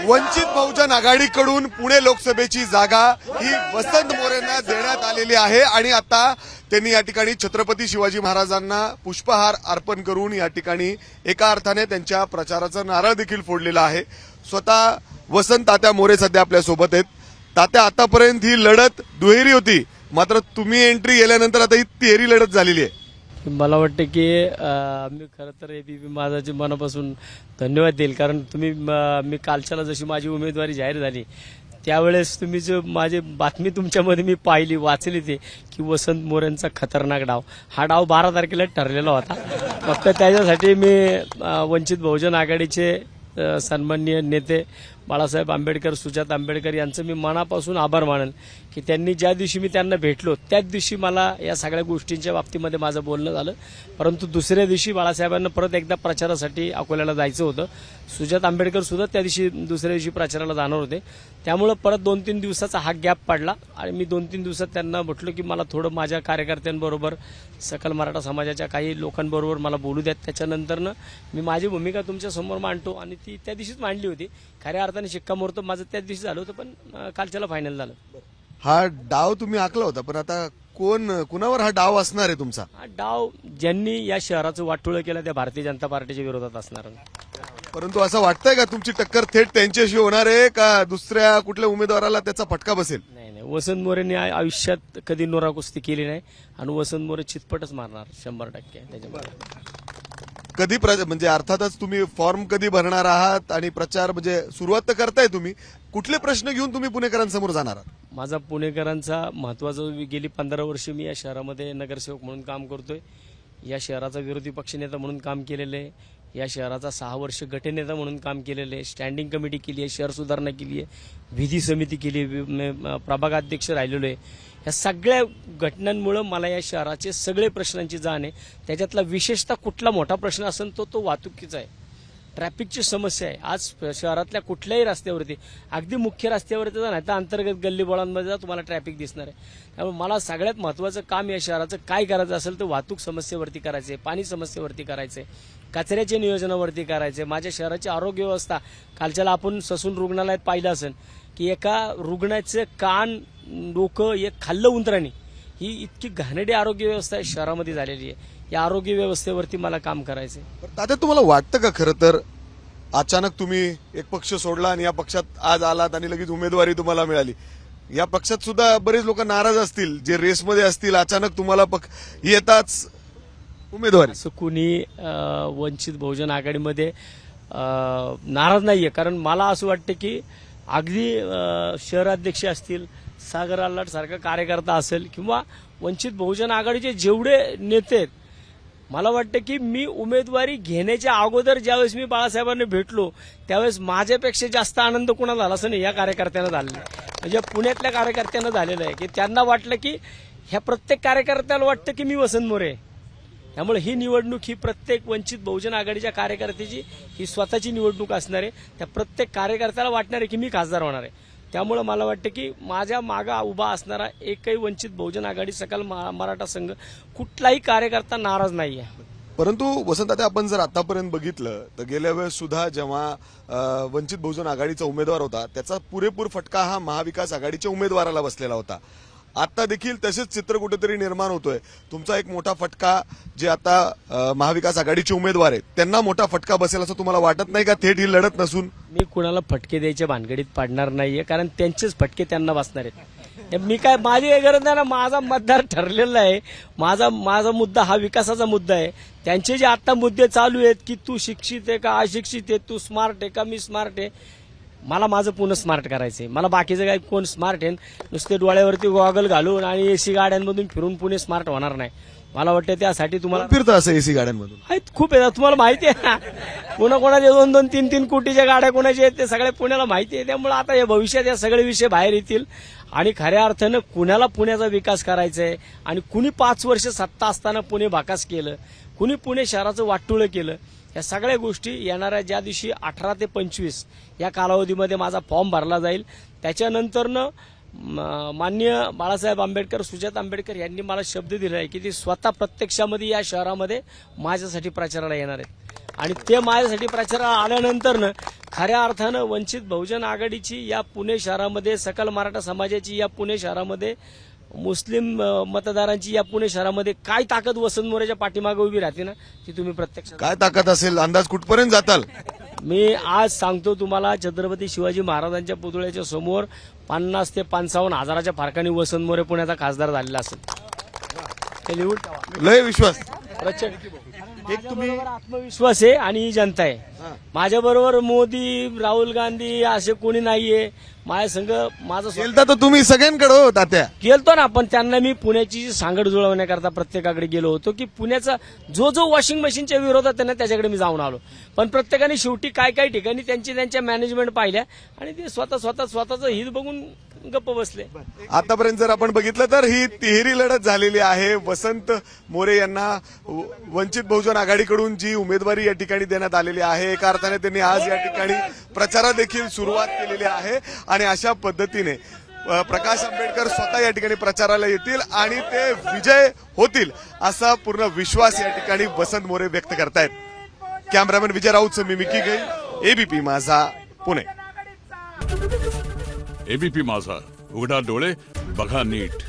वंचित बहुजन आघाडीकडून पुणे लोकसभेची जागा ही वसंत मोरेंना देण्यात आलेली आहे आणि आता त्यांनी या ठिकाणी छत्रपती शिवाजी महाराजांना पुष्पहार अर्पण करून या ठिकाणी एका अर्थाने त्यांच्या प्रचाराचा नारळ देखील फोडलेला आहे। स्वतः वसंत तात्या मोरे सध्या आपल्या सोबत आहेत। तात्या, आतापर्यंत ही लढत दुहेरी होती, मात्र तुम्ही एंट्री केल्यानंतर आता ही तिहेरी लढत झालेली आहे। मला वाटतं की मी खरं तर एबीपी माझाचे मनापासून धन्यवाद देईल, कारण तुम्ही मी कालच्याला जशी माझी उमेदवारी जाहीर झाली त्यावेळेस तुम्ही जो माझी बातमी तुमच्यामध्ये मी पाहिली वाचली ती की वसंत मोरेंचा खतरनाक डाव, हा डाव 12 तारखेला ठरलेला होता। फक्त त्याच्यासाठी मी वंचित बहुजन आघाडीचे सन्माननीय नेते बाळासाहेब आंबेडकर, सुजात आंबेडकर यांचं मी मनापासून आभार मानेन की त्यांनी ज्या दिवशी मी त्यांना भेटलो त्याच दिवशी मला या सगळ्या गोष्टींच्या बाबतीमध्ये माझं बोलणं झालं। परंतु दुसऱ्या दिवशी बाळासाहेबांना परत एकदा प्रचारासाठी अकोल्याला जायचं होतं। सुजात आंबेडकर सुद्धा त्या दिवशी दुसऱ्या दिवशी प्रचाराला जाणार होते, त्यामुळे परत 2-3 दिवसाचा हा गॅप पडला आणि मी 2-3 दिवसात त्यांना म्हटलं की मला थोडं माझ्या कार्यकर्त्यांबरोबर, सकल मराठा समाजाच्या काही लोकांबरोबर मला बोलू द्यात, त्याच्यानंतरनं मी माझी भूमिका तुमच्या समोर मांडतो। आणि ती त्या दिवशीच मांडली होती। खऱ्या अर्थाने शिक्कामोर्तब माझं त्याच दिवशी झालं होतं, पण कालच्याला फायनल झालं। हा डाव तुम्ही आखला होता, पण आता कुणावर हा डाव असणार आहे तुमचा? हा डाव ज्यांनी या शहराचं वाटोळं केलं त्या भारतीय जनता पार्टीच्या विरोधात असणार। परंतु असं वाटतंय का तुमची टक्कर थेट त्यांच्याशी होणार आहे का दुसऱ्या कुठल्या उमेदवाराला त्याचा फटका बसेल? नाही, वसंत मोरेंनी आयुष्यात कधी नोरा कुस्ती केली नाही आणि वसंत मोरे चितपटच मारणार 100%। त्याच्यामुळे कधी म्हणजे अर्थातच तुम्ही फॉर्म कधी भरणार आहात आणि प्रचार म्हणजे सुरुवात तर करताय तुम्ही, कुठले प्रश्न घेऊन तुम्ही पुणेकरांसमोर जाणार आहात? माझा पुणेकरांचा महत्वाचा गेली 15 वर्ष मी या शहरामध्ये नगरसेवक म्हणून काम करतोय, या शहराचा विरोधी पक्षनेता म्हणून काम केलेलं आहे, या शहराचा 6 वर्ष गटनेता म्हणून काम केलेलं आहे, स्टँडिंग कमिटी केली आहे, शहर सुधारणा केली आहे, विधी समिती केली, प्रभागाध्यक्ष राहिलेलो आहे। या सगळ्या घटनांमुळे मला या शहराचे सगळे प्रश्नांची जाण आहे। त्याच्यातला विशेषतः कुठला मोठा प्रश्न असेल तो वाहतुकीचा आहे, ट्रॅफिकची समस्या आहे। आज शहरातल्या कुठल्याही रस्त्यावरती, अगदी मुख्य रस्त्यावरती जा नाही तर अंतर्गत गल्लीबोळांमध्ये जा, तुम्हाला ट्रॅफिक दिसणार आहे। त्यामुळे मला सगळ्यात महत्त्वाचं काम या शहराचं काय करायचं असेल तर वाहतूक समस्येवरती करायचं आहे, पाणी समस्येवरती करायचं आहे, कचऱ्याच्या नियोजनावरती करायचं आहे, माझ्या शहराची आरोग्य व्यवस्था। कालच्याला आपण ससून रुग्णालयात पाहिलं असेल की एका रुग्णाचं कान, डोकं एक खाल्लं उंदराने, ही इतकी घाणेरडी आरोग्य व्यवस्था शहरामध्ये झालेली आहे। या आरोग्य व्यवस्थेवरती मला काम करायचंय। तात्या, तुम्हाला वाटतं का खरं तर अचानक तुम्ही एक पक्ष सोडला आणि या पक्षात आज आलात आणि लगेच उमेदवारी तुम्हाला मिळाली, या पक्षात सुद्धा बरेच लोक नाराज असतील जे रेसमध्ये असतील, अचानक तुम्हाला येताच उमेदवारी? असं कुणी वंचित बहुजन आघाडीमध्ये नाराज नाहीये, कारण मला असं वाटतं की अगदी शहराध्यक्ष असतील, सागर आल्हाट सारखा कार्यकर्ता असेल किंवा वंचित बहुजन आघाडीचे जेवढे नेते आहेत, मला वाटतं की मी उमेदवारी घेण्याच्या अगोदर ज्यावेळेस मी बाळासाहेबांना भेटलो त्यावेळेस माझ्यापेक्षा जास्त आनंद कुणाला झाला असं नाही, या कार्यकर्त्यांना झालेला आहे। म्हणजे पुण्यातल्या कार्यकर्त्यांना झालेलं आहे की त्यांना वाटलं की ह्या प्रत्येक कार्यकर्त्याला वाटतं की मी वसंत मोरे। त्यामुळे ही निवडणूक ही प्रत्येक वंचित बहुजन आघाडीच्या कार्यकर्त्याची ही स्वतःची निवडणूक असणार आहे। त्या प्रत्येक कार्यकर्त्याला वाटणार आहे की मी खासदार होणार आहे। त्यामुळे मला वाटतं की माझ्या मागा उभा असणारा एकही वंचित बहुजन आघाडी सकल मराठा संघ कुठलाही कार्यकर्ता नाराज नाही आहे। परंतु वसंत, आपण जर आतापर्यंत बघितलं तर गेल्या वेळेस सुद्धा जेव्हा वंचित बहुजन आघाडीचा उमेदवार होता त्याचा पुरेपूर फटका हा महाविकास आघाडीच्या उमेदवाराला बसलेला होता। आता देखील तसेच चित्र कुठेतरी निर्माण होतोय। तुमचा एक मोठा फटका जे आता महाविकास आघाडीचे उमेदवार आहेत त्यांना मोठा फटका बसेल असं तुम्हाला वाटत नाही का? थेट ही लढत नसून मी कुणाला फटके द्यायच्या भानगडीत पाडणार नाहीये, कारण त्यांचेच फटके त्यांना बसणार आहेत। मी काय, माझी काही गरज नाही ना, माझा मतदार ठरलेला आहे। माझा मुद्दा हा विकासाचा मुद्दा आहे। त्यांचे जे आता मुद्दे चालू आहेत की तू शिक्षित आहे का अशिक्षित आहे, तू स्मार्ट आहे का मी स्मार्ट आहे, मला माझं पुणे स्मार्ट करायचंय। मला बाकीचं काय कोण स्मार्ट आहे नुसते डोळ्यावरती गॉगल घालून आणि एसी गाड्यांमधून फिरून पुणे स्मार्ट होणार नाही। मला वाटतं त्यासाठी तुम्हाला फिरतं असं एसी गाड्यांमधून आहेत खूप आहे, तुम्हाला माहिती आहे ना, कोणाकोणाच्या 2-2, 3-3 कोटीच्या गाड्या कोणाच्या आहेत ते सगळ्या पुण्याला माहिती आहे। त्यामुळे आता या भविष्यात या सगळे विषय बाहेर येतील आणि खऱ्या अर्थानं कुणाला पुण्याचा विकास करायचा आहे आणि कुणी 5 वर्ष सत्ता असताना पुणे बाकास केलं, कुणी पुणे शहराचं वाटोळं केलं, या सगळ्या गोष्टी येणाऱ्या ज्या दिवशी 18 ते 25 या कालावधीमध्ये माझा फॉर्म भरला जाईल त्याच्यानंतरनं माननीय बाळासाहेब आंबेडकर, सुजात आंबेडकर यांनी मला शब्द दिला आहे की ते स्वतः प्रत्यक्षामध्ये या शहरामध्ये माझ्यासाठी प्रचाराला येणार आहेत आणि ते माझ्यासाठी प्रचाराला आल्यानंतर खऱ्या अर्थानं वंचित बहुजन आघाडीची या पुणे शहरामध्ये, सकल मराठा समाजाची या पुणे शहरामध्ये, मुस्लिम मतदारांची या पुणे शहरामध्ये काय ताकद वसंत मोरेच्या पाठीमागे उभी राहते ना, ती तुम्ही प्रत्यक्ष काय ताकद असेल, अंदाज कुठपर्यंत जाताल? मी आज सांगतो तुम्हाला, छत्रपती शिवाजी महाराजांच्या पुतळ्याच्या समोर 50 ते 55 हजाराच्या फरकाने वसंत मोरे पुण्याचा खासदार झालेला असेल. ते लिहून ठेवा. लय विश्वास. प्रचंड एक तुम्ही आत्मविश्वास आहे आणि ही जनता आहे. माझ्या बरोबर मोदी, राहुल गांधी असे कोणी नाहीये. माझ्या संघ माझं गेलता तर तुम्ही सगळ्यांकडे हो तात्या. गेलतो ना, पण त्यांना मी पुण्याची सांगड जुळवण्याकरता प्रत्येकाकडे गेलो होतो की पुण्याचा जो जो वॉशिंग मशीनच्या विरोधात आहे ना त्याच्याकडे मी जाऊन आलो. पण प्रत्येकाने शेवटी काय काय ठिकाणी त्यांच्या मॅनेजमेंट पाहिल्या आणि ते स्वतःचं हित बघून गप्प बसले. आतापर्यंत जर आपण बघितलं तर ही तिहेरी लढत झालेली आहे. वसंत मोरे यांना वंचित बहुजन आघाडीकडून जी उमेदवारी या ठिकाणी देण्यात आलेली आहे, एका अर्थाने त्यांनी आज या ठिकाणी प्रचारात देखील सुरुवात केलेली आहे आणि अशा पद्धतीने प्रकाश आंबेडकर स्वतः या ठिकाणी प्रचाराला येतील आणि ते विजय होतील असा पूर्ण विश्वास या ठिकाणी वसंत मोरे व्यक्त करतायत. कॅमेरामॅन विजय राऊत, मी मिकी गई, एबीपी माझा, पुणे. एबीपी माझा, उघडा डोळे बघा नीट.